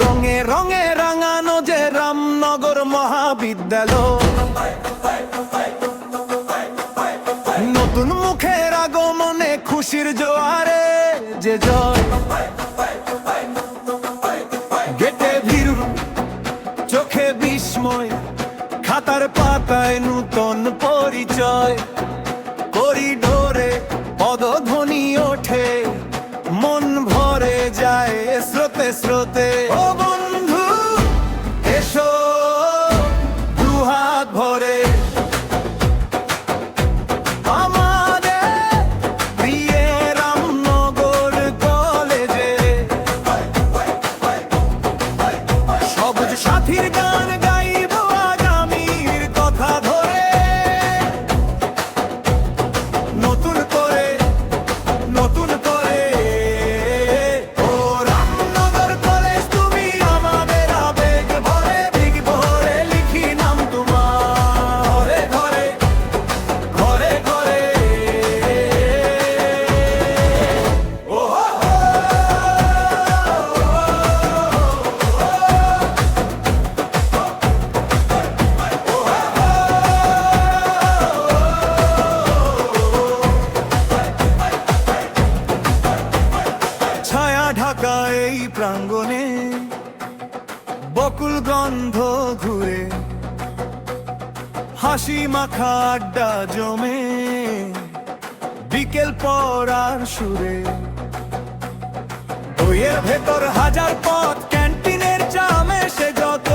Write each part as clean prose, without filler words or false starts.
রঙে রঙে রাঙানো যে রামনগর মহাবিদ্যালয়, নতুন মুখের আগমনে খুশির জোয়ারে যে জয়। গেটে ভিড়, চোখে বিস্ময়, খাতার পাতায় নূতন পরিচয়। করিডোরে পদধ্বনি ওঠে, মন ভরে যায় স্রোতে স্রোতে। ও বন্ধু এসো দুহাত ভরে আমাদের প্রিয় রামনগর কলেজে। সবুজ সাথীর গান গাইব আগামীর কথা ধরে, নতুন করে নতুন করে। ও রামনগর কলেজ তুমি আমাদের আবেগ ভরে, বিগ ভরে লিখি নাম তোমার ঘরে ঘরে ঘরে। ও ছায়া ঢাকা এই প্রাঙ্গণে বকুল গন্ধ ঘুরে, হাসি মাখা আড্ডা জমে বিকেল পড়ার সুরে। বইয়ের ভেতর হাজার পথ, ক্যান্টিনের চামে সে যত।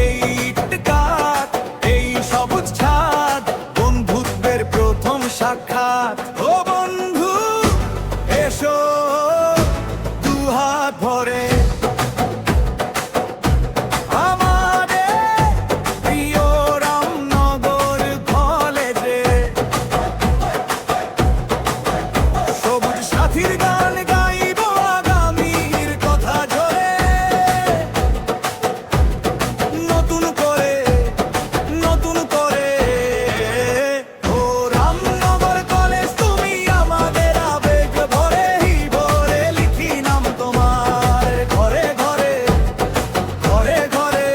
এই ইটকাট, এই সবুজ ছাদ, বন্ধুত্বের প্রথম সাক্ষাৎ। ও বন্ধু এসো দুহাত ভরে আমাদের প্রিয় রামনগর কলেজে। সবুজ সাথীর গান গাইব আগামীর কথা ধরে, নতুন করে নতুন করে। ও রামনগর কলেজ তুমি আমাদের আবেগ ভরে, ভরে লিখি নাম তোমার ঘরে ঘরে ঘরে ঘরে।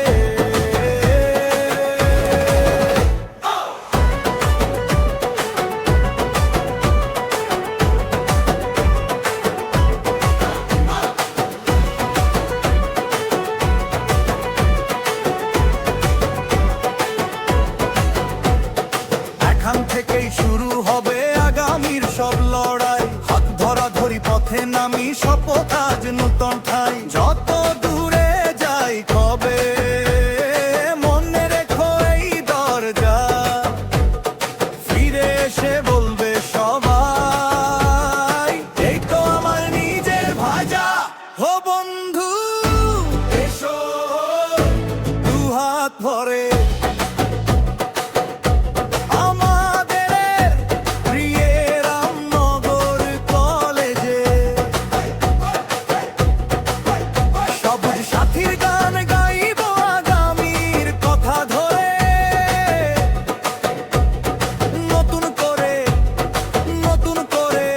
এখান থেকেই শুরু হবে আগামীর সব লড়াই, হাত ধরাধরি পথে নামি শপথ আজ নূতন ঠাই। যত দূরে যাই কবে মনে রেখো এই দরজা, ফিরে এসে বলবে সবাই এই তো আমার নিজের ভাজা। ও বন্ধু এসো দুহাত ভরে আমাদের প্রিয় রামনগর কলেজে। সবুজ সাথীর গান গাইব আগামীর কথা ধরে, নতুন করে নতুন করে।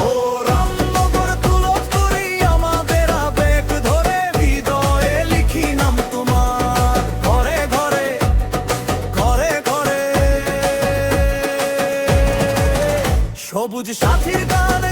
ও রামনগর তুলস করি আমাদের আবেগ ধরে, হৃদয়ে লিখি নাম তোমার ঘরে ঘরে ঘরে ঘরে। সবুজ সাথীর গান